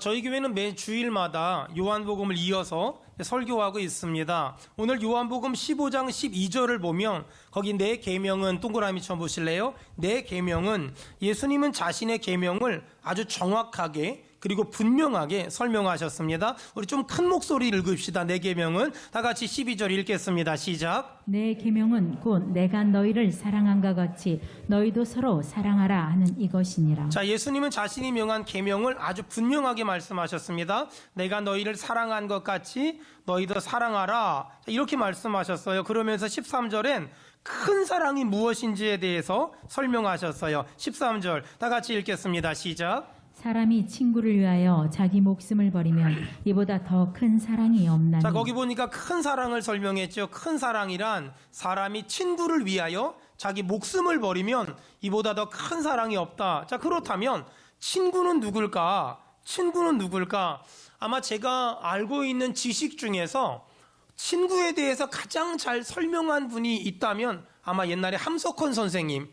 저희 교회는 매 주일마다 요한복음을 이어서 설교하고 있습니다. 오늘 요한복음 15장 12절을 보면 거기 내 계명은 동그라미 쳐보실래요? 내 계명은 예수님은 자신의 계명을 아주 정확하게 그리고 분명하게 설명하셨습니다. 우리 좀 큰 목소리를 읽읍시다. 내 계명은 다 같이 12절 읽겠습니다. 시작. 내 계명은 곧 내가 너희를 사랑한가 같이 너희도 서로 사랑하라 하는 이것이니라. 자, 예수님은 자신이 명한 계명을 아주 분명하게 말씀하셨습니다. 내가 너희를 사랑한 것 같이 너희도 사랑하라. 이렇게 말씀하셨어요. 그러면서 13절엔 큰 사랑이 무엇인지에 대해서 설명하셨어요. 13절 다 같이 읽겠습니다. 시작. 사람이 친구를 위하여 자기 목숨을 버리면 이보다 더 큰 사랑이 없나니. 자, 거기 보니까 큰 사랑을 설명했죠. 큰 사랑이란 사람이 친구를 위하여 자기 목숨을 버리면 이보다 더 큰 사랑이 없다. 자, 그렇다면 친구는 누굴까? 친구는 누굴까? 아마 제가 알고 있는 지식 중에서 친구에 대해서 가장 잘 설명한 분이 있다면 아마 옛날에 함석헌 선생님,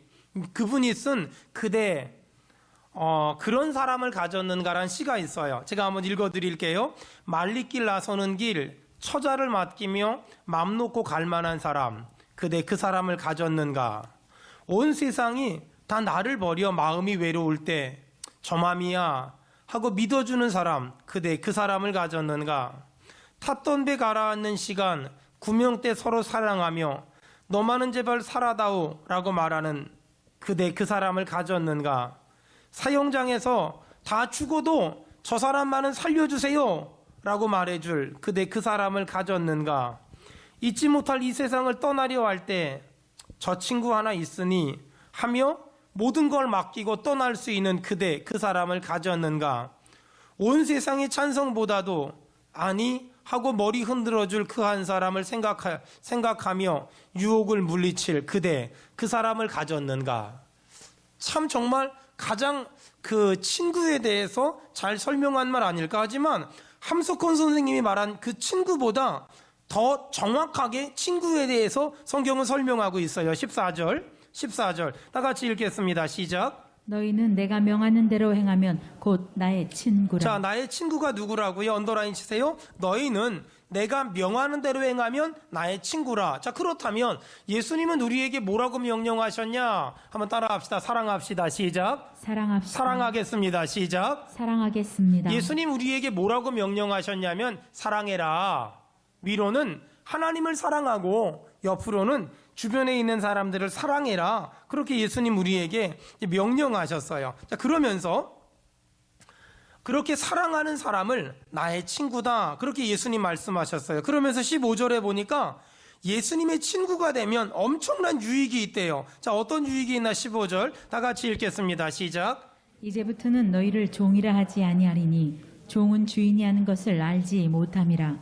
그분이 쓴 그대 그런 사람을 가졌는가라는 시가 있어요. 제가 한번 읽어드릴게요. 말리길 나서는 길, 처자를 맡기며 맘 놓고 갈 만한 사람, 그대 그 사람을 가졌는가? 온 세상이 다 나를 버려 마음이 외로울 때 저 맘이야 하고 믿어주는 사람, 그대 그 사람을 가졌는가? 탔던 배 가라앉는 시간, 구명 때 서로 사랑하며 너만은 제발 살아다오 라고 말하는 그대 그 사람을 가졌는가? 사형장에서 다 죽어도 저 사람만은 살려주세요 라고 말해줄 그대 그 사람을 가졌는가? 잊지 못할 이 세상을 떠나려 할 때 저 친구 하나 있으니 하며 모든 걸 맡기고 떠날 수 있는 그대 그 사람을 가졌는가? 온 세상의 찬성보다도 아니 하고 머리 흔들어줄 그 한 사람을 생각하며 유혹을 물리칠 그대 그 사람을 가졌는가? 참 정말 가장 그 친구에 대해서 잘 설명한 말 아닐까? 하지만 함석헌 선생님이 말한 그 친구보다 더 정확하게 친구에 대해서 성경은 설명하고 있어요. 14절 다 같이 읽겠습니다. 시작. 너희는 내가 명하는 대로 행하면 곧 나의 친구라. 자, 나의 친구가 누구라고요? 언더라인 치세요. 너희는 내가 명하는 대로 행하면 나의 친구라. 자, 그렇다면 예수님은 우리에게 뭐라고 명령하셨냐? 한번 따라합시다. 사랑합시다. 시작. 사랑합시다. 사랑하겠습니다. 시작. 사랑하겠습니다. 예수님 우리에게 뭐라고 명령하셨냐면 사랑해라. 위로는 하나님을 사랑하고 옆으로는 주변에 있는 사람들을 사랑해라. 그렇게 예수님 우리에게 명령하셨어요. 자, 그러면서 그렇게 사랑하는 사람을 나의 친구다. 그렇게 예수님 말씀하셨어요. 그러면서 15절에 보니까 예수님의 친구가 되면 엄청난 유익이 있대요. 자, 어떤 유익이 있나 15절 다 같이 읽겠습니다. 시작. 이제부터는 너희를 종이라 하지 아니하리니 종은 주인이 하는 것을 알지 못함이라.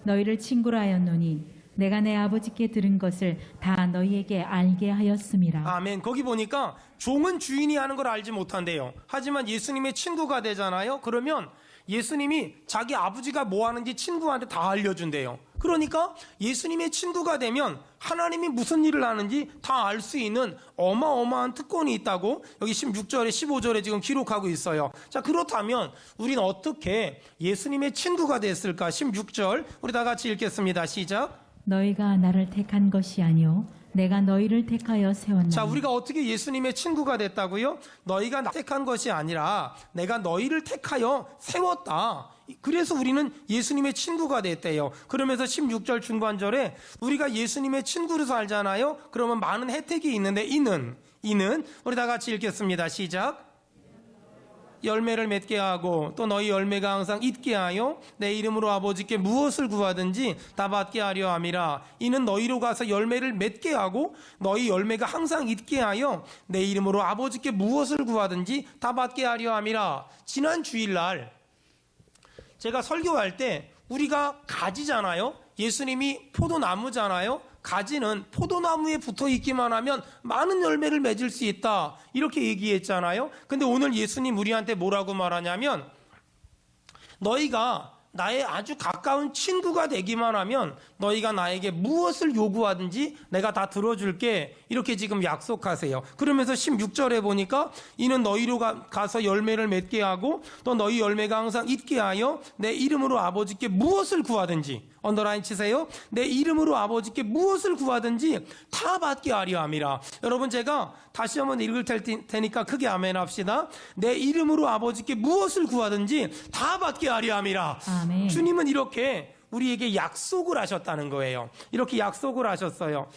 너희를 친구라 하였노니 내가 내 아버지께 들은 것을 다 너희에게 알게 하였음이라. 아멘. 거기 보니까 종은 주인이 하는 걸 알지 못한대요. 하지만 예수님의 친구가 되잖아요. 그러면 예수님이 자기 아버지가 뭐 하는지 친구한테 다 알려준대요. 그러니까 예수님의 친구가 되면 하나님이 무슨 일을 하는지 다 알 수 있는 어마어마한 특권이 있다고 여기 16절에 15절에 지금 기록하고 있어요. 자, 그렇다면 우리는 어떻게 예수님의 친구가 됐을까? 16절 우리 다 같이 읽겠습니다. 시작. 너희가 나를 택한 것이 아니요 내가 너희를 택하여 세웠나니. 자, 우리가 어떻게 예수님의 친구가 됐다고요? 너희가 나 택한 것이 아니라 내가 너희를 택하여 세웠다. 그래서 우리는 예수님의 친구가 됐대요. 그러면서 16절 중간절에 우리가 예수님의 친구로 살잖아요. 그러면 많은 혜택이 있는데 이는 우리 다 같이 읽겠습니다. 시작. 열매를 맺게 하고 또 너희 열매가 항상 있게 하여 내 이름으로 아버지께 무엇을 구하든지 다 받게 하려 함이라. 이는 너희로 가서 열매를 맺게 하고 너희 열매가 항상 있게 하여 내 이름으로 아버지께 무엇을 구하든지 다 받게 하려 함이라. 지난 주일날 제가 설교할 때 우리가 가지잖아요. 예수님이 포도나무잖아요. 가지는 포도나무에 붙어 있기만 하면 많은 열매를 맺을 수 있다. 이렇게 얘기했잖아요. 근데 오늘 예수님 우리한테 뭐라고 말하냐면 너희가 나의 아주 가까운 친구가 되기만 하면 너희가 나에게 무엇을 요구하든지 내가 다 들어줄게. 이렇게 지금 약속하세요. 그러면서 16절에 보니까 이는 너희로 가서 열매를 맺게 하고 또 너희 열매가 항상 있게 하여 내 이름으로 아버지께 무엇을 구하든지, 언더라인 치세요. 내 이름으로 아버지께 무엇을 구하든지 다 받게 하려 함이라. 여러분, 제가 다시 한번 읽을 테니까 크게 아멘 합시다. 내 이름으로 아버지께 무엇을 구하든지 다 받게 하려 함이라. 아멘. 주님은 이렇게 우리에게 약속을 하셨다는 거예요. 이렇게 약속을 하셨어요.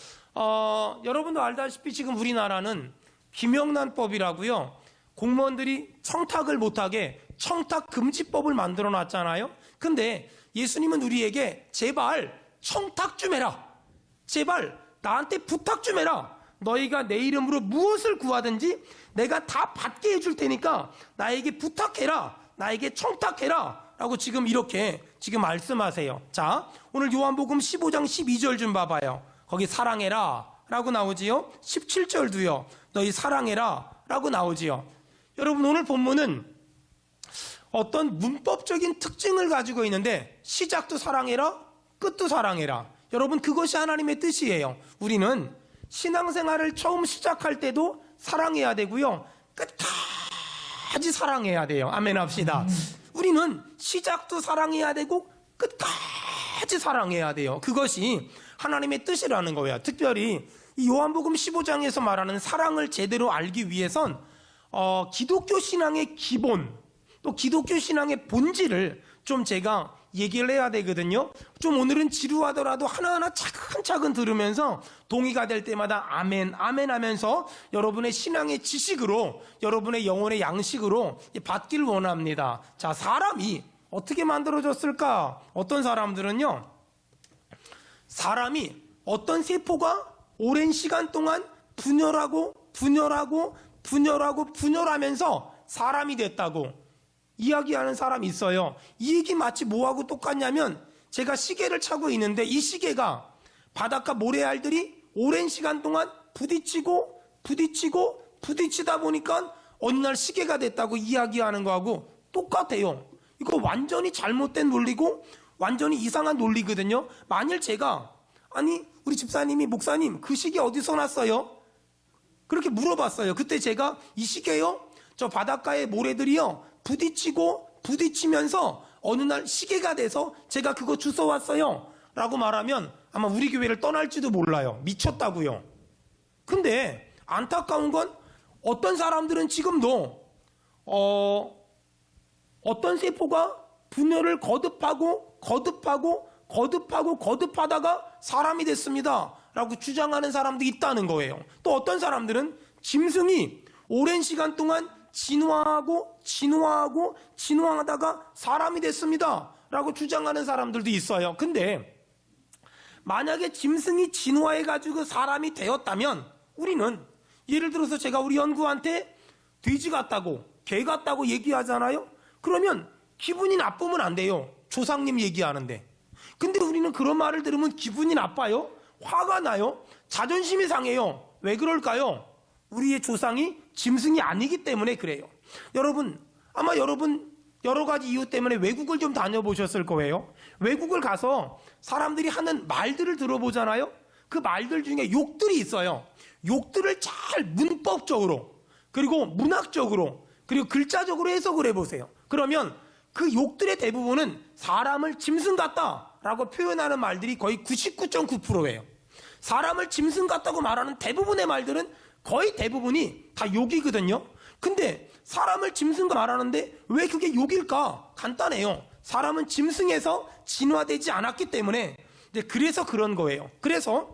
여러분도 알다시피 지금 우리나라는 김영란법이라고요, 공무원들이 청탁을 못하게 청탁금지법을 만들어 놨잖아요. 근데 예수님은 우리에게 제발 청탁 좀 해라, 제발 나한테 부탁 좀 해라, 너희가 내 이름으로 무엇을 구하든지 내가 다 받게 해줄 테니까 나에게 부탁해라, 나에게 청탁해라 라고 지금 이렇게 지금 말씀하세요. 자, 오늘 요한복음 15장 12절 좀 봐봐요. 거기 사랑해라 라고 나오지요. 17절도요, 너희 사랑해라 라고 나오지요. 여러분, 오늘 본문은 어떤 문법적인 특징을 가지고 있는데 시작도 사랑해라, 끝도 사랑해라. 여러분, 그것이 하나님의 뜻이에요. 우리는 신앙생활을 처음 시작할 때도 사랑해야 되고요, 끝까지 사랑해야 돼요. 아멘 합시다. 우리는 시작도 사랑해야 되고 끝까지 사랑해야 돼요. 그것이 하나님의 뜻이라는 거예요. 특별히 이 요한복음 15장에서 말하는 사랑을 제대로 알기 위해선 기독교 신앙의 기본, 또 기독교 신앙의 본질을 좀 제가 얘기를 해야 되거든요. 좀 오늘은 지루하더라도 하나하나 차근차근 들으면서 동의가 될 때마다 아멘, 아멘 하면서 여러분의 신앙의 지식으로, 여러분의 영혼의 양식으로 받기를 원합니다. 자, 사람이 어떻게 만들어졌을까? 어떤 사람들은요, 사람이 어떤 세포가 오랜 시간 동안 분열하고 분열하면서 사람이 됐다고 이야기하는 사람이 있어요. 이 얘기 마치 뭐하고 똑같냐면, 제가 시계를 차고 있는데 이 시계가 바닷가 모래알들이 오랜 시간 동안 부딪히다 보니까 어느 날 시계가 됐다고 이야기하는 거하고 똑같아요. 이거 완전히 잘못된 논리고 완전히 이상한 논리거든요. 만일 제가, 아니 우리 집사님이, 목사님 그 시계 어디서 났어요? 그렇게 물어봤어요. 그때 제가 이 시계요, 저 바닷가의 모래들이요 부딪히면서 어느 날 시계가 돼서 제가 그거 주워왔어요 라고 말하면 아마 우리 교회를 떠날지도 몰라요. 미쳤다고요. 근데 안타까운 건 어떤 사람들은 지금도 어떤 세포가 분열을 거듭하다가 사람이 됐습니다 라고 주장하는 사람도 있다는 거예요. 또 어떤 사람들은 짐승이 오랜 시간 동안 진화하다가 사람이 됐습니다 라고 주장하는 사람들도 있어요. 근데 만약에 짐승이 진화해가지고 사람이 되었다면, 우리는 예를 들어서 제가 우리 연구한테 돼지 같다고, 개 같다고 얘기하잖아요. 그러면 기분이 나쁘면 안 돼요. 조상님 얘기하는데. 근데 우리는 그런 말을 들으면 기분이 나빠요, 화가 나요, 자존심이 상해요. 왜 그럴까요? 우리의 조상이 짐승이 아니기 때문에 그래요. 여러분, 아마 여러분 여러 가지 이유 때문에 외국을 좀 다녀보셨을 거예요. 외국을 가서 사람들이 하는 말들을 들어보잖아요. 그 말들 중에 욕들이 있어요. 욕들을 잘 문법적으로, 그리고 문학적으로, 그리고 글자적으로 해석을 해보세요. 그러면 그 욕들의 대부분은 사람을 짐승 같다라고 표현하는 말들이 거의 99.9%예요. 사람을 짐승 같다고 말하는 대부분의 말들은 거의 대부분이 다 욕이거든요. 근데 사람을 짐승과 말하는데 왜 그게 욕일까? 간단해요. 사람은 짐승에서 진화되지 않았기 때문에, 그래서 그런 거예요. 그래서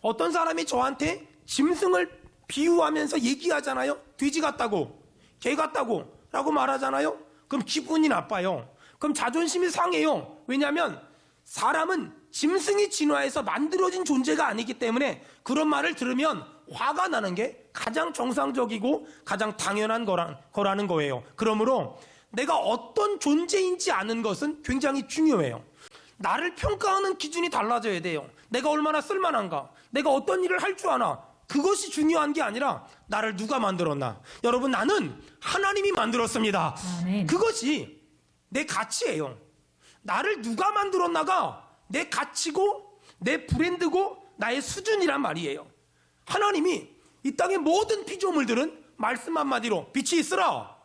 어떤 사람이 저한테 짐승을 비유하면서 얘기하잖아요. 돼지 같다고, 개 같다고 라고 말하잖아요. 그럼 기분이 나빠요. 그럼 자존심이 상해요. 왜냐하면 사람은 짐승이 진화해서 만들어진 존재가 아니기 때문에 그런 말을 들으면 화가 나는 게 가장 정상적이고 가장 당연한 거라는 거예요. 그러므로 내가 어떤 존재인지 아는 것은 굉장히 중요해요. 나를 평가하는 기준이 달라져야 돼요. 내가 얼마나 쓸만한가, 내가 어떤 일을 할 줄 아나, 그것이 중요한 게 아니라 나를 누가 만들었나. 여러분, 나는 하나님이 만들었습니다. 아멘. 그것이 내 가치예요. 나를 누가 만들었나가 내 가치고 내 브랜드고 나의 수준이란 말이에요. 하나님이 이 땅의 모든 피조물들은 말씀 한마디로 빛이 있으라,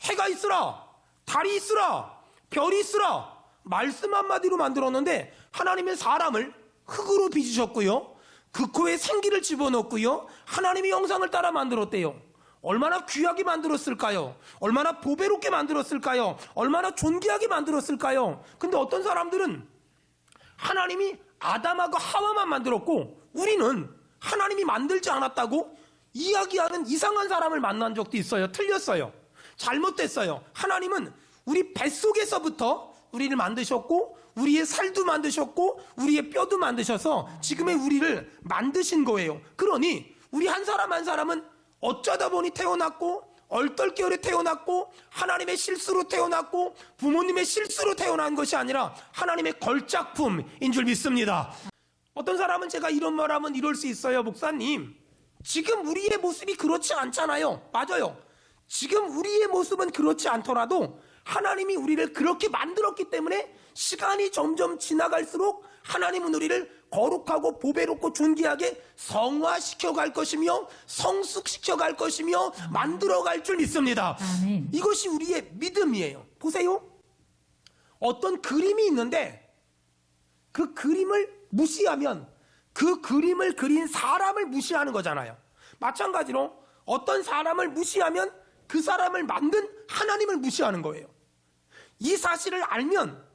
해가 있으라, 달이 있으라, 별이 있으라, 말씀 한마디로 만들었는데 하나님은 사람을 흙으로 빚으셨고요, 그 코에 생기를 집어넣었고요, 하나님의 형상을 따라 만들었대요. 얼마나 귀하게 만들었을까요? 얼마나 보배롭게 만들었을까요? 얼마나 존귀하게 만들었을까요? 근데 어떤 사람들은 하나님이 아담하고 하와만 만들었고 우리는 하나님이 만들지 않았다고 이야기하는 이상한 사람을 만난 적도 있어요. 틀렸어요. 잘못됐어요. 하나님은 우리 뱃속에서부터 우리를 만드셨고 우리의 살도 만드셨고 우리의 뼈도 만드셔서 지금의 우리를 만드신 거예요. 그러니 우리 한 사람 한 사람은 어쩌다 보니 태어났고 얼떨결에 태어났고 하나님의 실수로 태어났고 부모님의 실수로 태어난 것이 아니라 하나님의 걸작품인 줄 믿습니다. 어떤 사람은 제가 이런 말하면 이럴 수 있어요. 목사님, 지금 우리의 모습이 그렇지 않잖아요. 맞아요. 지금 우리의 모습은 그렇지 않더라도 하나님이 우리를 그렇게 만들었기 때문에 시간이 점점 지나갈수록 하나님은 우리를 거룩하고 보배롭고 존귀하게 성화시켜 갈 것이며 성숙시켜 갈 것이며 만들어 갈 줄 믿습니다. 아멘. 이것이 우리의 믿음이에요. 보세요. 어떤 그림이 있는데 그 그림을 무시하면 그 그림을 그린 사람을 무시하는 거잖아요. 마찬가지로 어떤 사람을 무시하면 그 사람을 만든 하나님을 무시하는 거예요. 이 사실을 알면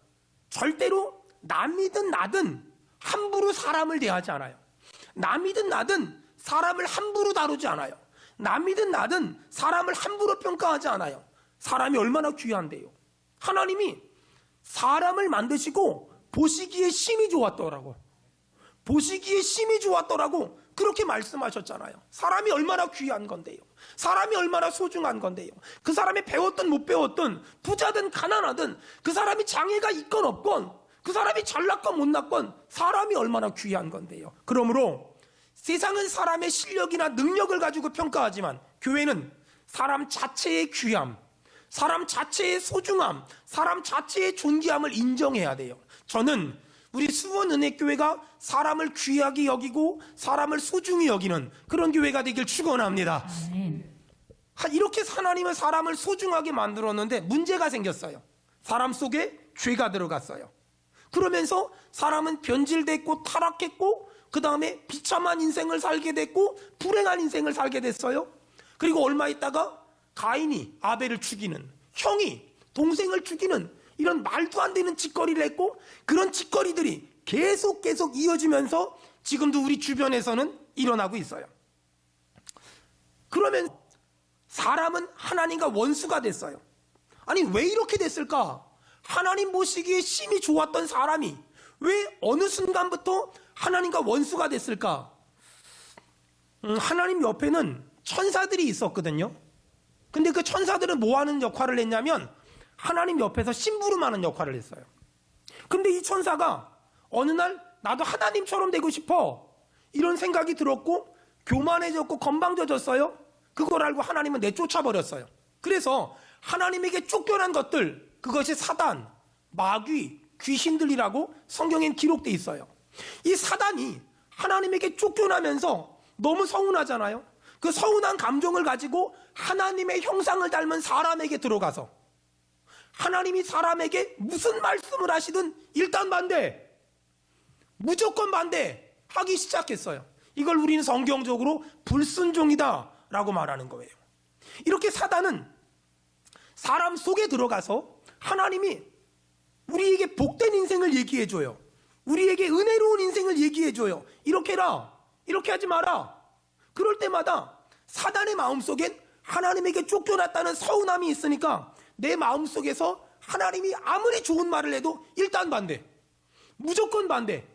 절대로 남이든 나든 함부로 사람을 대하지 않아요. 남이든 나든 사람을 함부로 다루지 않아요. 남이든 나든 사람을 함부로 평가하지 않아요. 사람이 얼마나 귀한데요. 하나님이 사람을 만드시고 보시기에 심히 좋았더라고. 보시기에 심히 좋았더라고. 그렇게 말씀하셨잖아요. 사람이 얼마나 귀한 건데요. 사람이 얼마나 소중한 건데요. 그 사람이 배웠든 못 배웠든 부자든 가난하든 그 사람이 장애가 있건 없건 그 사람이 잘났건 못났건 사람이 얼마나 귀한 건데요. 그러므로 세상은 사람의 실력이나 능력을 가지고 평가하지만 교회는 사람 자체의 귀함, 사람 자체의 소중함, 사람 자체의 존귀함을 인정해야 돼요. 저는 우리 수원은혜교회가 사람을 귀하게 여기고 사람을 소중히 여기는 그런 교회가 되길 축원합니다. 아멘. 이렇게 하나님은 사람을 소중하게 만들었는데 문제가 생겼어요. 사람 속에 죄가 들어갔어요. 그러면서 사람은 변질됐고 타락했고 그 다음에 비참한 인생을 살게 됐고 불행한 인생을 살게 됐어요. 그리고 얼마 있다가 가인이 아벨을 죽이는, 형이 동생을 죽이는 이런 말도 안 되는 짓거리를 했고 그런 짓거리들이 계속 이어지면서 지금도 우리 주변에서는 일어나고 있어요. 그러면 사람은 하나님과 원수가 됐어요. 아니 왜 이렇게 됐을까? 하나님 보시기에 심히 좋았던 사람이 왜 어느 순간부터 하나님과 원수가 됐을까? 하나님 옆에는 천사들이 있었거든요. 근데 그 천사들은 뭐 하는 역할을 했냐면 하나님 옆에서 심부름하는 역할을 했어요. 근데 이 천사가 어느 날 나도 하나님처럼 되고 싶어 이런 생각이 들었고 교만해졌고 건방져졌어요. 그걸 알고 하나님은 내쫓아버렸어요. 그래서 하나님에게 쫓겨난 것들, 그것이 사단, 마귀, 귀신들이라고 성경엔 기록되어 있어요. 이 사단이 하나님에게 쫓겨나면서 너무 서운하잖아요. 그 서운한 감정을 가지고 하나님의 형상을 닮은 사람에게 들어가서 하나님이 사람에게 무슨 말씀을 하시든 일단 반대, 무조건 반대하기 시작했어요. 이걸 우리는 성경적으로 불순종이다 라고 말하는 거예요. 이렇게 사단은 사람 속에 들어가서 하나님이 우리에게 복된 인생을 얘기해줘요. 우리에게 은혜로운 인생을 얘기해줘요. 이렇게 해라, 이렇게 하지 마라. 그럴 때마다 사단의 마음속엔 하나님에게 쫓겨났다는 서운함이 있으니까 내 마음속에서 하나님이 아무리 좋은 말을 해도 일단 반대, 무조건 반대.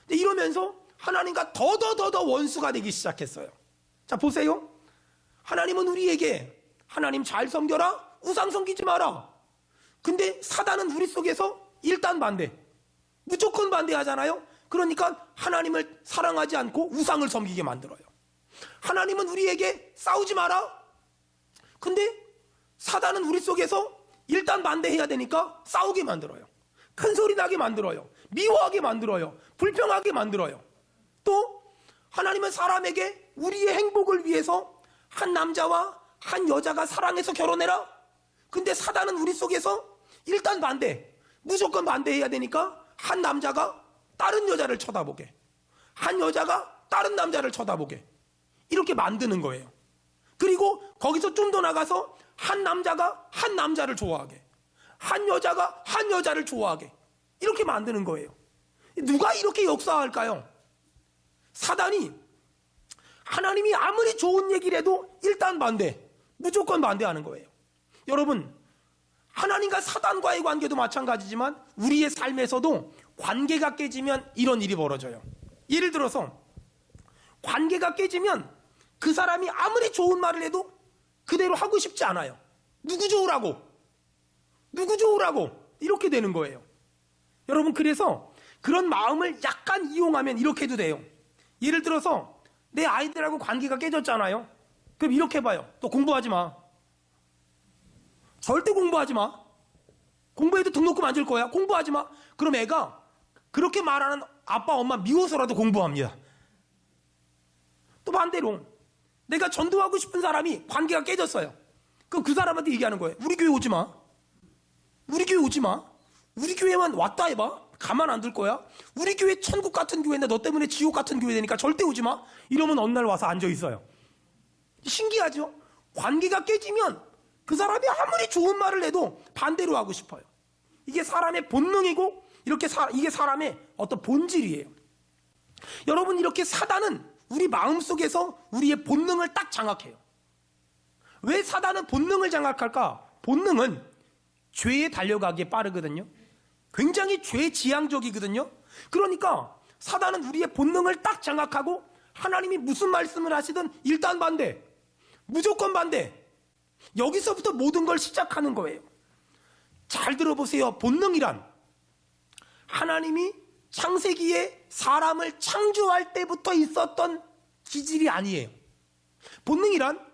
이러면서 하나님과 더더 원수가 되기 시작했어요. 자 보세요. 하나님은 우리에게 하나님 잘 섬겨라, 우상 섬기지 마라. 근데 사단은 우리 속에서 일단 반대, 무조건 반대하잖아요. 그러니까 하나님을 사랑하지 않고 우상을 섬기게 만들어요. 하나님은 우리에게 싸우지 마라. 근데 사단은 우리 속에서 일단 반대해야 되니까 싸우게 만들어요. 큰 소리 나게 만들어요. 미워하게 만들어요. 불평하게 만들어요. 또 하나님은 사람에게 우리의 행복을 위해서 한 남자와 한 여자가 사랑해서 결혼해라. 근데 사단은 우리 속에서 일단 반대, 무조건 반대해야 되니까 한 남자가 다른 여자를 쳐다보게, 한 여자가 다른 남자를 쳐다보게 이렇게 만드는 거예요. 그리고 거기서 좀 더 나가서 한 남자가 한 남자를 좋아하게, 한 여자가 한 여자를 좋아하게 이렇게 만드는 거예요. 누가 이렇게 역사할까요? 사단이 하나님이 아무리 좋은 얘기를 해도 일단 반대, 무조건 반대하는 거예요. 여러분, 하나님과 사단과의 관계도 마찬가지지만 우리의 삶에서도 관계가 깨지면 이런 일이 벌어져요. 예를 들어서 관계가 깨지면 그 사람이 아무리 좋은 말을 해도 그대로 하고 싶지 않아요. 누구 좋으라고 이렇게 되는 거예요. 여러분, 그래서 그런 마음을 약간 이용하면 이렇게 해도 돼요. 예를 들어서 내 아이들하고 관계가 깨졌잖아요. 그럼 이렇게 해봐요. 너 공부하지 마. 절대 공부하지 마. 공부해도 등록금 안 줄 거야. 공부하지 마. 그럼 애가 그렇게 말하는 아빠 엄마 미워서라도 공부합니다. 또 반대로 내가 전도하고 싶은 사람이 관계가 깨졌어요. 그럼 그 사람한테 얘기하는 거예요. 우리 교회 오지 마. 우리 교회 오지 마. 우리 교회만 왔다 해봐. 가만 안 둘 거야. 우리 교회 천국 같은 교회인데 너 때문에 지옥 같은 교회 되니까 절대 오지 마. 이러면 어느 날 와서 앉아 있어요. 신기하죠? 관계가 깨지면 그 사람이 아무리 좋은 말을 해도 반대로 하고 싶어요. 이게 사람의 본능이고 이게 사람의 어떤 본질이에요. 여러분, 이렇게 사단은 우리 마음속에서 우리의 본능을 딱 장악해요. 왜 사단은 본능을 장악할까? 본능은 죄에 달려가기에 빠르거든요. 굉장히 죄지향적이거든요. 그러니까 사단은 우리의 본능을 딱 장악하고 하나님이 무슨 말씀을 하시든 일단 반대, 무조건 반대. 여기서부터 모든 걸 시작하는 거예요. 잘 들어보세요. 본능이란 하나님이 창세기에 사람을 창조할 때부터 있었던 기질이 아니에요. 본능이란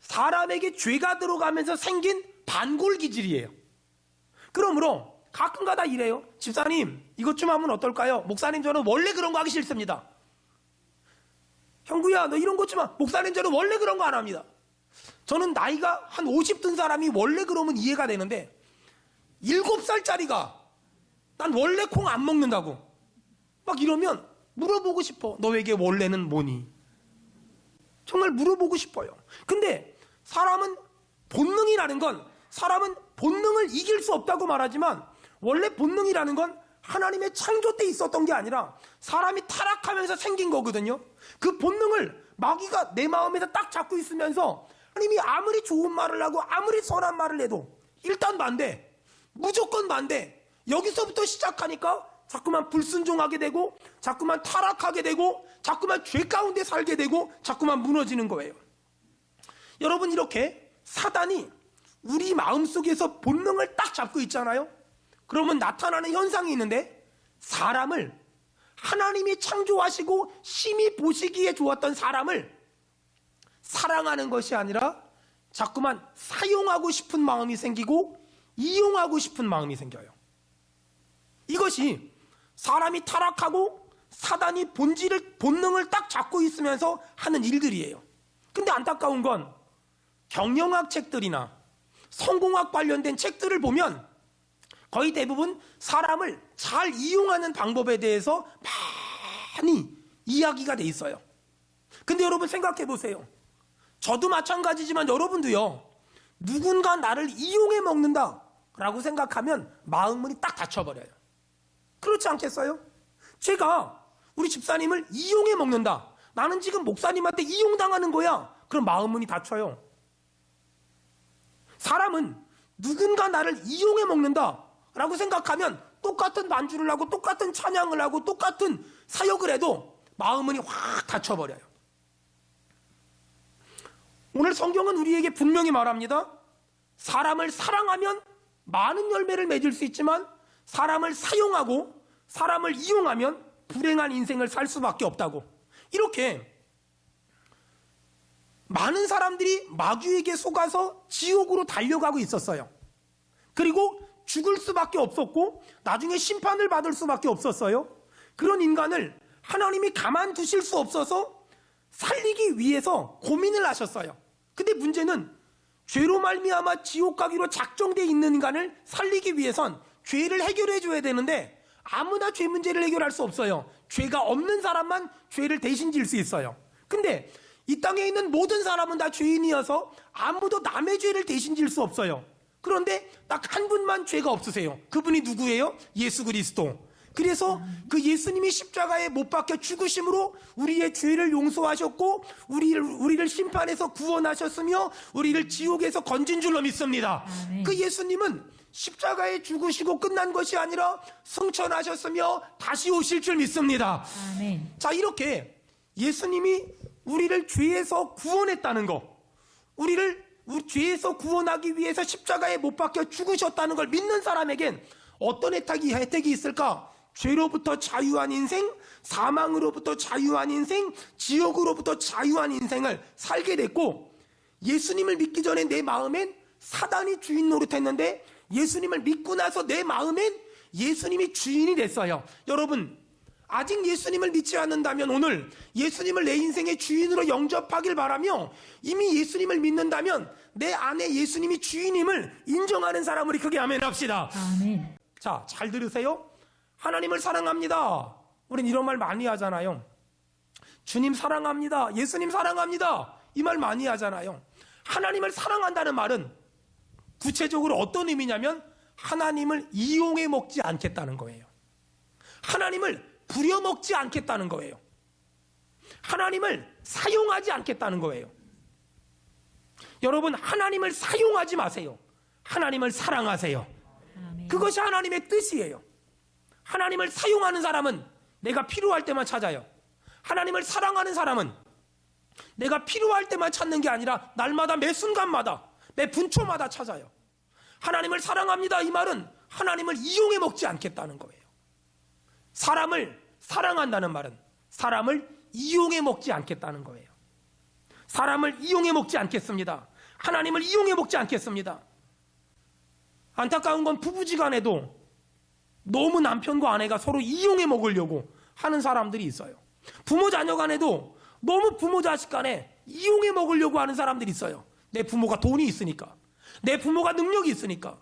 사람에게 죄가 들어가면서 생긴 반골 기질이에요. 그러므로 가끔가다 이래요. 집사님, 이것 좀 하면 어떨까요? 목사님, 저는 원래 그런 거 하기 싫습니다. 형구야, 너 이런 것 좀 하. 목사님, 저는 원래 그런 거 안 합니다. 저는 나이가 한 50 든 사람이 원래 그러면 이해가 되는데 7살짜리가 난 원래 콩 안 먹는다고 막 이러면 물어보고 싶어. 너에게 원래는 뭐니? 정말 물어보고 싶어요. 근데 사람은 본능을 이길 수 없다고 말하지만 원래 본능이라는 건 하나님의 창조 때 있었던 게 아니라 사람이 타락하면서 생긴 거거든요. 그 본능을 마귀가 내 마음에서 딱 잡고 있으면서 하나님이 아무리 좋은 말을 하고 아무리 선한 말을 해도 일단 반대, 무조건 반대. 여기서부터 시작하니까 자꾸만 불순종하게 되고 자꾸만 타락하게 되고 자꾸만 죄 가운데 살게 되고 자꾸만 무너지는 거예요. 여러분, 이렇게 사단이 우리 마음속에서 본능을 딱 잡고 있잖아요. 그러면 나타나는 현상이 있는데 사람을 하나님이 창조하시고 심히 보시기에 좋았던 사람을 사랑하는 것이 아니라 자꾸만 사용하고 싶은 마음이 생기고 이용하고 싶은 마음이 생겨요. 이것이 사람이 타락하고 사단이 본능을 딱 잡고 있으면서 하는 일들이에요. 근데 안타까운 건 경영학 책들이나 성공학 관련된 책들을 보면 거의 대부분 사람을 잘 이용하는 방법에 대해서 많이 이야기가 돼 있어요. 근데 여러분 생각해 보세요. 저도 마찬가지지만 여러분도요. 누군가 나를 이용해 먹는다 라고 생각하면 마음문이 딱 닫혀버려요. 그렇지 않겠어요? 제가 우리 집사님을 이용해 먹는다. 나는 지금 목사님한테 이용당하는 거야. 그럼 마음문이 닫혀요. 사람은 누군가 나를 이용해 먹는다 라고 생각하면 똑같은 반주를 하고 똑같은 찬양을 하고 똑같은 사역을 해도 마음문이 확 닫혀버려요. 오늘 성경은 우리에게 분명히 말합니다. 사람을 사랑하면 많은 열매를 맺을 수 있지만 사람을 사용하고 사람을 이용하면 불행한 인생을 살 수밖에 없다고. 이렇게 많은 사람들이 마귀에게 속아서 지옥으로 달려가고 있었어요. 그리고 죽을 수밖에 없었고 나중에 심판을 받을 수밖에 없었어요. 그런 인간을 하나님이 가만두실 수 없어서 살리기 위해서 고민을 하셨어요. 근데 문제는 죄로 말미암아 지옥 가기로 작정되어 있는 인간을 살리기 위해선 죄를 해결해 줘야 되는데 아무나 죄 문제를 해결할 수 없어요. 죄가 없는 사람만 죄를 대신 질 수 있어요. 근데 이 땅에 있는 모든 사람은 다 죄인이어서 아무도 남의 죄를 대신 질 수 없어요. 그런데 딱 한 분만 죄가 없으세요. 그분이 누구예요? 예수 그리스도. 그래서 그 예수님이 십자가에 못 박혀 죽으심으로 우리의 죄를 용서하셨고 우리를 심판해서 구원하셨으며 우리를 지옥에서 건진 줄로 믿습니다. 아멘. 그 예수님은 십자가에 죽으시고 끝난 것이 아니라 승천하셨으며 다시 오실 줄 믿습니다. 아멘. 자, 이렇게 예수님이 우리를 죄에서 구원했다는 거, 우리 죄에서 구원하기 위해서 십자가에 못 박혀 죽으셨다는 걸 믿는 사람에겐 어떤 혜택이 있을까? 죄로부터 자유한 인생, 사망으로부터 자유한 인생, 지옥으로부터 자유한 인생을 살게 됐고, 예수님을 믿기 전에 내 마음엔 사단이 주인 노릇했는데 예수님을 믿고 나서 내 마음엔 예수님이 주인이 됐어요. 여러분, 아직 예수님을 믿지 않는다면 오늘 예수님을 내 인생의 주인으로 영접하길 바라며, 이미 예수님을 믿는다면 내 안에 예수님이 주인임을 인정하는 사람, 우리 크게 아멘 합시다. 아멘. 자, 잘 들으세요. 하나님을 사랑합니다. 우린 이런 말 많이 하잖아요. 주님 사랑합니다. 예수님 사랑합니다. 이 말 많이 하잖아요. 하나님을 사랑한다는 말은 구체적으로 어떤 의미냐면 하나님을 이용해 먹지 않겠다는 거예요. 하나님을 부려먹지 않겠다는 거예요. 하나님을 사용하지 않겠다는 거예요. 여러분, 하나님을 사용하지 마세요. 하나님을 사랑하세요. 아멘. 그것이 하나님의 뜻이에요. 하나님을 사용하는 사람은 내가 필요할 때만 찾아요. 하나님을 사랑하는 사람은 내가 필요할 때만 찾는 게 아니라 날마다 매 순간마다 매 분초마다 찾아요. 하나님을 사랑합니다. 이 말은 하나님을 이용해 먹지 않겠다는 거예요. 사람을 사랑한다는 말은 사람을 이용해 먹지 않겠다는 거예요. 사람을 이용해 먹지 않겠습니다. 하나님을 이용해 먹지 않겠습니다. 안타까운 건 부부지간에도 너무 남편과 아내가 서로 이용해 먹으려고 하는 사람들이 있어요. 부모 자녀 간에도 너무 부모 자식 간에 이용해 먹으려고 하는 사람들이 있어요. 내 부모가 돈이 있으니까, 내 부모가 능력이 있으니까.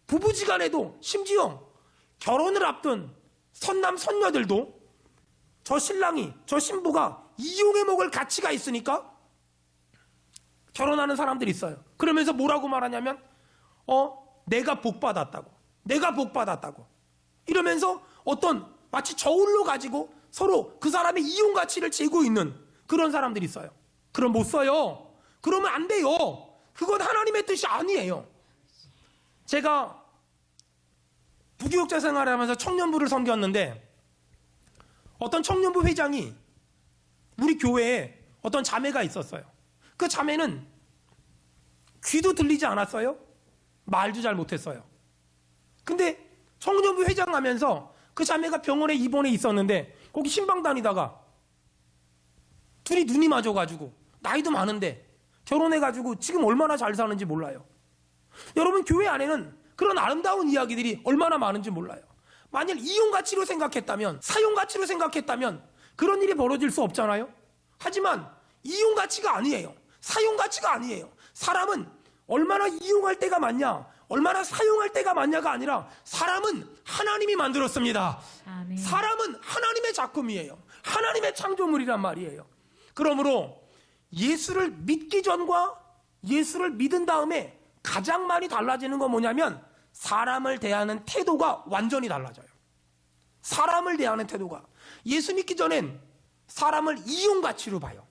부부지간에도 심지어 결혼을 앞둔 선남 선녀들도 저 신랑이, 저 신부가 이용해 먹을 가치가 있으니까 결혼하는 사람들이 있어요. 그러면서 뭐라고 말하냐면 내가 복 받았다고, 내가 복 받았다고 이러면서 어떤 마치 저울로 가지고 서로 그 사람의 이용 가치를 재고 있는 그런 사람들이 있어요. 그럼 못 써요. 그러면 안 돼요. 그건 하나님의 뜻이 아니에요. 제가 부교육자 생활을 하면서 청년부를 섬겼는데 어떤 청년부 회장이 우리 교회에 어떤 자매가 있었어요. 그 자매는 귀도 들리지 않았어요. 말도 잘 못했어요. 근데 청년부 회장 하면서 그 자매가 병원에 입원해 있었는데 거기 신방 다니다가 둘이 눈이 맞아가지고 나이도 많은데 결혼해가지고 지금 얼마나 잘 사는지 몰라요. 여러분, 교회 안에는 그런 아름다운 이야기들이 얼마나 많은지 몰라요. 만일 이용 가치로 생각했다면, 사용 가치로 생각했다면 그런 일이 벌어질 수 없잖아요. 하지만 이용 가치가 아니에요. 사용 가치가 아니에요. 사람은 얼마나 이용할 때가 많냐, 얼마나 사용할 때가 많냐가 아니라 사람은 하나님이 만들었습니다. 아멘. 사람은 하나님의 작품이에요. 하나님의 창조물이란 말이에요. 그러므로 예수를 믿기 전과 예수를 믿은 다음에 가장 많이 달라지는 건 뭐냐면 사람을 대하는 태도가 완전히 달라져요. 사람을 대하는 태도가. 예수 믿기 전엔 사람을 이용 가치로 봐요.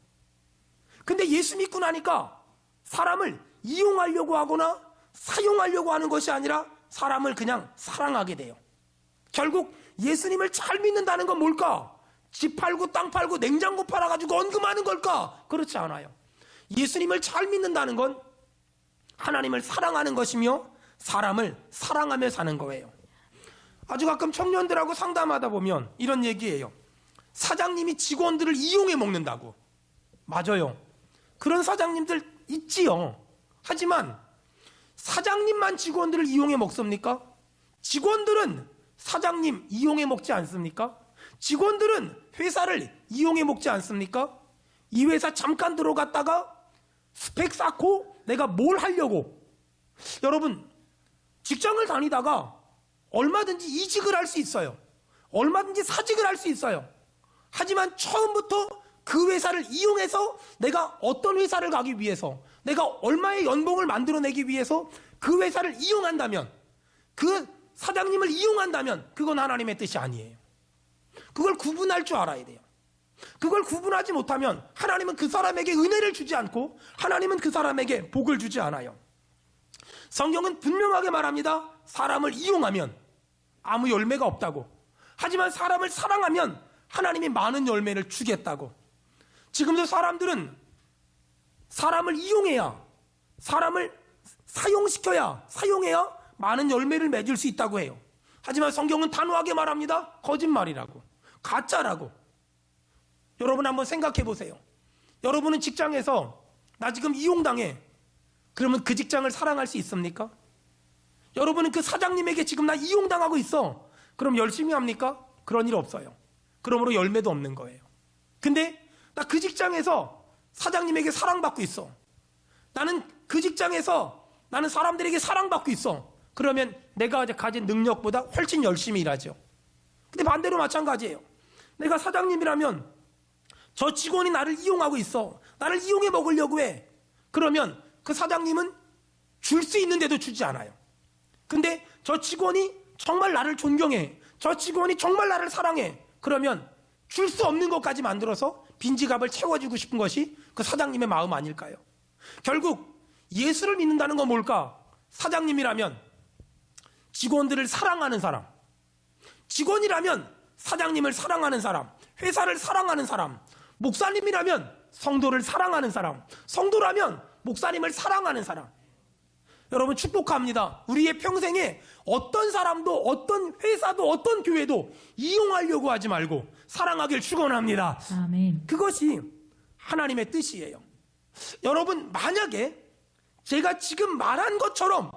근데 예수 믿고 나니까 사람을 이용하려고 하거나 사용하려고 하는 것이 아니라 사람을 그냥 사랑하게 돼요. 결국 예수님을 잘 믿는다는 건 뭘까? 집 팔고 땅 팔고 냉장고 팔아가지고 언금하는 걸까? 그렇지 않아요. 예수님을 잘 믿는다는 건 하나님을 사랑하는 것이며 사람을 사랑하며 사는 거예요. 아주 가끔 청년들하고 상담하다 보면 이런 얘기예요. 사장님이 직원들을 이용해 먹는다고. 맞아요. 그런 사장님들 있지요. 하지만 사장님만 직원들을 이용해 먹습니까? 직원들은 사장님 이용해 먹지 않습니까? 직원들은 회사를 이용해 먹지 않습니까? 이 회사 잠깐 들어갔다가 스펙 쌓고 내가 뭘 하려고. 여러분, 직장을 다니다가 얼마든지 이직을 할 수 있어요. 얼마든지 사직을 할 수 있어요. 하지만 처음부터 그 회사를 이용해서 내가 어떤 회사를 가기 위해서, 내가 얼마의 연봉을 만들어내기 위해서 그 회사를 이용한다면, 그 사장님을 이용한다면 그건 하나님의 뜻이 아니에요. 그걸 구분할 줄 알아야 돼요. 그걸 구분하지 못하면 하나님은 그 사람에게 은혜를 주지 않고 하나님은 그 사람에게 복을 주지 않아요. 성경은 분명하게 말합니다. 사람을 이용하면 아무 열매가 없다고. 하지만 사람을 사랑하면 하나님이 많은 열매를 주겠다고. 지금도 사람들은 사람을 이용해야, 사람을 사용해야 많은 열매를 맺을 수 있다고 해요. 하지만 성경은 단호하게 말합니다. 거짓말이라고, 가짜라고. 여러분 한번 생각해 보세요. 여러분은 직장에서 나 지금 이용당해. 그러면 그 직장을 사랑할 수 있습니까? 여러분은 그 사장님에게 지금 나 이용당하고 있어. 그럼 열심히 합니까? 그런 일 없어요. 그러므로 열매도 없는 거예요. 근데 나 그 직장에서 사장님에게 사랑받고 있어. 나는 그 직장에서 나는 사람들에게 사랑받고 있어. 그러면 내가 가진 능력보다 훨씬 열심히 일하죠. 근데 반대로 마찬가지예요. 내가 사장님이라면 저 직원이 나를 이용하고 있어. 나를 이용해 먹으려고 해. 그러면 그 사장님은 줄 수 있는데도 주지 않아요. 근데 저 직원이 정말 나를 존경해. 저 직원이 정말 나를 사랑해. 그러면 줄 수 없는 것까지 만들어서 빈지갑을 채워주고 싶은 것이 그 사장님의 마음 아닐까요? 결국 예수를 믿는다는 건 뭘까? 사장님이라면 직원들을 사랑하는 사람, 직원이라면 사장님을 사랑하는 사람, 회사를 사랑하는 사람, 목사님이라면 성도를 사랑하는 사람, 성도라면 목사님을 사랑하는 사람. 여러분 축복합니다. 우리의 평생에 어떤 사람도, 어떤 회사도, 어떤 교회도 이용하려고 하지 말고 사랑하길 축원합니다. 아멘. 그것이 하나님의 뜻이에요. 여러분 만약에 제가 지금 말한 것처럼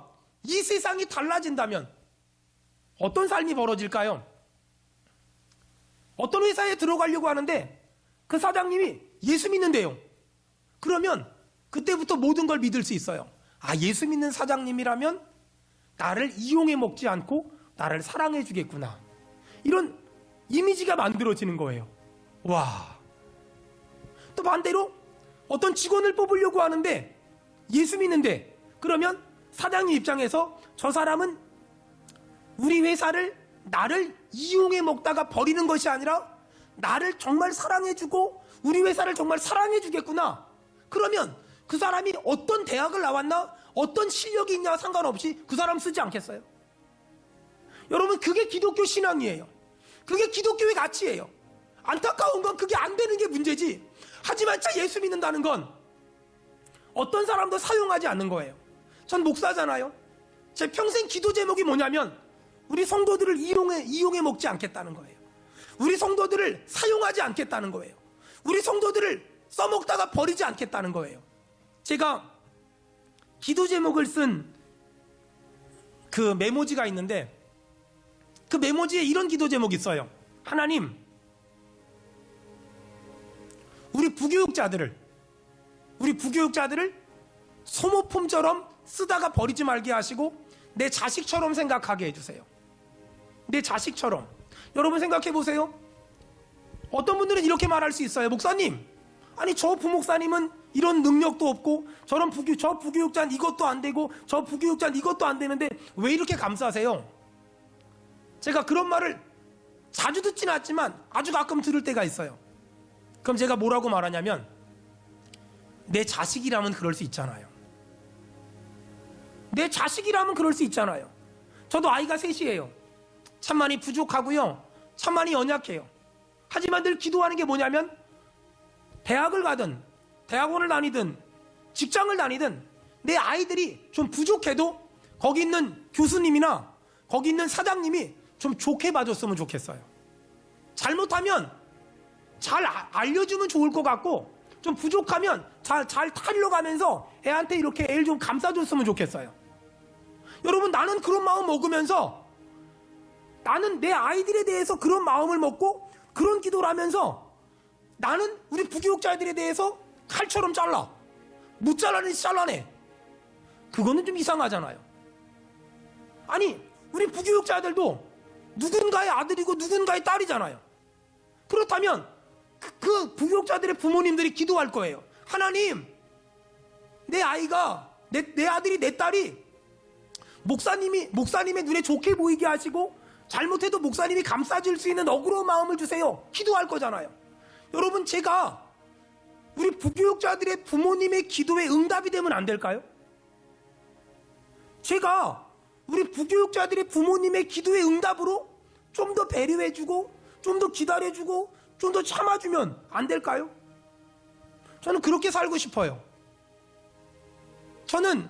이 세상이 달라진다면 어떤 삶이 벌어질까요? 어떤 회사에 들어가려고 하는데 그 사장님이 예수 믿는데요. 그러면 그때부터 모든 걸 믿을 수 있어요. 아, 예수 믿는 사장님이라면 나를 이용해 먹지 않고 나를 사랑해 주겠구나. 이런 이미지가 만들어지는 거예요. 와. 또 반대로 어떤 직원을 뽑으려고 하는데 예수 믿는데, 그러면 사장님 입장에서 저 사람은 우리 회사를 나를 이용해 먹다가 버리는 것이 아니라 나를 정말 사랑해 주고 우리 회사를 정말 사랑해 주겠구나. 그러면 그 사람이 어떤 대학을 나왔나, 어떤 실력이 있냐 상관없이 그 사람 쓰지 않겠어요? 여러분 그게 기독교 신앙이에요. 그게 기독교의 가치예요. 안타까운 건 그게 안 되는 게 문제지. 하지만 진짜 예수 믿는다는 건 어떤 사람도 사용하지 않는 거예요. 전 목사잖아요. 제 평생 기도 제목이 뭐냐면 우리 성도들을 이용해 먹지 않겠다는 거예요. 우리 성도들을 사용하지 않겠다는 거예요. 우리 성도들을 써먹다가 버리지 않겠다는 거예요. 제가 기도 제목을 쓴 그 메모지가 있는데 그 메모지에 이런 기도 제목이 있어요. 하나님, 우리 부교육자들을 소모품처럼 쓰다가 버리지 말게 하시고 내 자식처럼 생각하게 해주세요. 내 자식처럼. 여러분 생각해 보세요. 어떤 분들은 이렇게 말할 수 있어요. 목사님, 아니 저 부목사님은 이런 능력도 없고 저 부교육자는 이것도 안 되고 저 부교육자는 이것도 안 되는데 왜 이렇게 감사하세요? 제가 그런 말을 자주 듣지는 않지만 아주 가끔 들을 때가 있어요. 그럼 제가 뭐라고 말하냐면 내 자식이라면 그럴 수 있잖아요. 내 자식이라면 그럴 수 있잖아요. 저도 아이가 셋이에요. 참 많이 부족하고요. 참 많이 연약해요. 하지만 늘 기도하는 게 뭐냐면 대학을 가든 대학원을 다니든 직장을 다니든 내 아이들이 좀 부족해도 거기 있는 교수님이나 거기 있는 사장님이 좀 좋게 봐줬으면 좋겠어요. 잘못하면 잘 알려주면 좋을 것 같고 좀 부족하면 잘 타일러가면서 애한테 이렇게 애를 좀 감싸줬으면 좋겠어요. 여러분 나는 그런 마음 먹으면서 나는 내 아이들에 대해서 그런 마음을 먹고 그런 기도를 하면서 나는 우리 부교육자들에 대해서 칼처럼 잘라. 못 잘라내지 잘라내. 그거는 좀 이상하잖아요. 아니, 우리 부교육자들도 누군가의 아들이고 누군가의 딸이잖아요. 그렇다면 그 부교육자들의 부모님들이 기도할 거예요. 하나님, 내 아이가, 내 아들이, 내 딸이 목사님의 눈에 좋게 보이게 하시고 잘못해도 목사님이 감싸줄 수 있는 너그러운 마음을 주세요. 기도할 거잖아요. 여러분, 제가 우리 부교육자들의 부모님의 기도에 응답이 되면 안 될까요? 제가 우리 부교육자들의 부모님의 기도의 응답으로 좀 더 배려해주고 좀 더 기다려주고 좀 더 참아주면 안 될까요? 저는 그렇게 살고 싶어요. 저는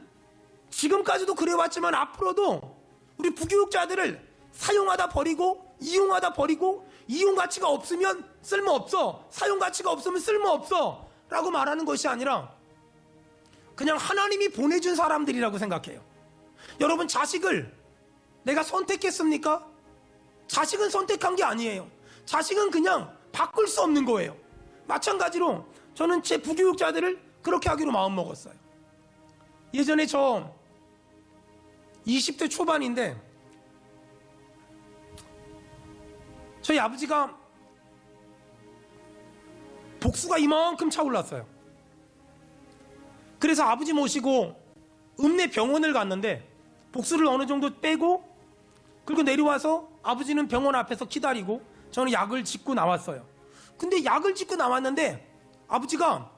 지금까지도 그래왔지만 앞으로도 우리 부교육자들을 사용하다 버리고 이용하다 버리고 이용 가치가 없으면 쓸모없어, 사용 가치가 없으면 쓸모없어 라고 말하는 것이 아니라 그냥 하나님이 보내준 사람들이라고 생각해요. 여러분, 자식을 내가 선택했습니까? 자식은 선택한 게 아니에요. 자식은 그냥 바꿀 수 없는 거예요. 마찬가지로 저는 제 부교육자들을 그렇게 하기로 마음먹었어요. 예전에 저 20대 초반인데 저희 아버지가 복수가 이만큼 차올랐어요. 그래서 아버지 모시고 읍내 병원을 갔는데 복수를 어느 정도 빼고 그리고 내려와서 아버지는 병원 앞에서 기다리고 저는 약을 짓고 나왔어요. 근데 약을 짓고 나왔는데 아버지가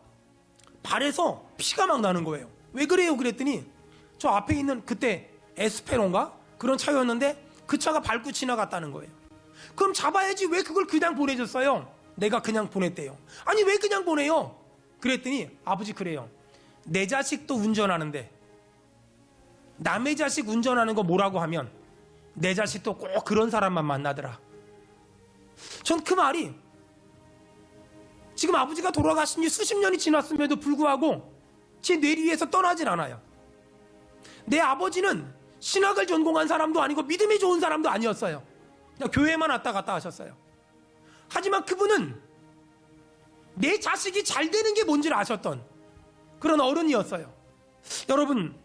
발에서 피가 막 나는 거예요. 왜 그래요? 그랬더니 저 앞에 있는 그때 에스페론가 그런 차였는데 그 차가 밟고 지나갔다는 거예요. 그럼 잡아야지 왜 그걸 그냥 보내줬어요? 내가 그냥 보냈대요. 아니, 왜 그냥 보내요? 그랬더니 아버지 그래요. 내 자식도 운전하는데 남의 자식 운전하는 거 뭐라고 하면 내 자식도 꼭 그런 사람만 만나더라. 전 그 말이 지금 아버지가 돌아가신 지 수십 년이 지났음에도 불구하고 제 뇌리 위에서 떠나질 않아요. 내 아버지는 신학을 전공한 사람도 아니고 믿음이 좋은 사람도 아니었어요. 그냥 교회만 왔다 갔다 하셨어요. 하지만 그분은 내 자식이 잘 되는 게 뭔지를 아셨던 그런 어른이었어요. 여러분,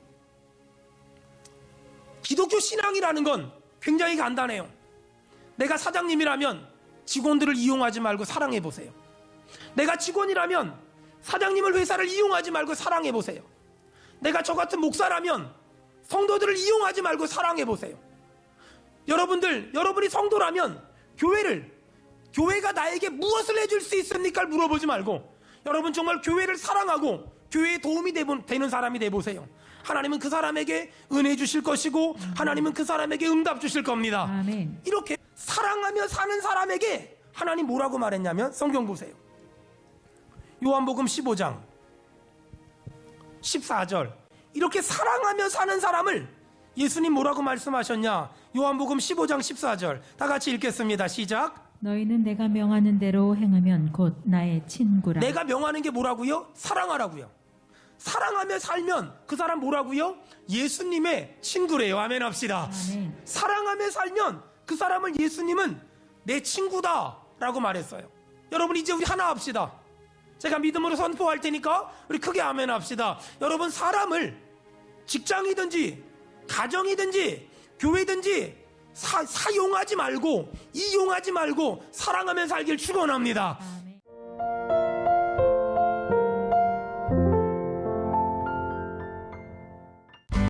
기독교 신앙이라는 건 굉장히 간단해요. 내가 사장님이라면 직원들을 이용하지 말고 사랑해 보세요. 내가 직원이라면 사장님을, 회사를 이용하지 말고 사랑해 보세요. 내가 저 같은 목사라면 성도들을 이용하지 말고 사랑해 보세요. 여러분이 성도라면 교회가 나에게 무엇을 해줄 수 있습니까? 물어보지 말고 여러분 정말 교회를 사랑하고 교회에 도움이 되는 사람이 돼보세요. 하나님은 그 사람에게 은혜 주실 것이고 하나님은 그 사람에게 응답 주실 겁니다. 아멘. 이렇게 사랑하며 사는 사람에게 하나님 뭐라고 말했냐면 성경 보세요. 요한복음 15장 14절 이렇게 사랑하며 사는 사람을 예수님 뭐라고 말씀하셨냐? 요한복음 15장 14절 다 같이 읽겠습니다. 시작. 너희는 내가 명하는 대로 행하면 곧 나의 친구라. 내가 명하는 게 뭐라고요? 사랑하라고요. 사랑하며 살면 그 사람 뭐라고요? 예수님의 친구래요. 아멘 합시다. 아멘. 사랑하며 살면 그 사람을 예수님은 내 친구다 라고 말했어요. 여러분, 이제 우리 하나 합시다. 제가 믿음으로 선포할 테니까 우리 크게 아멘 합시다. 여러분, 사람을 직장이든지 가정이든지 교회든지 사용하지 말고 이용하지 말고 사랑하며 살길 축원합니다.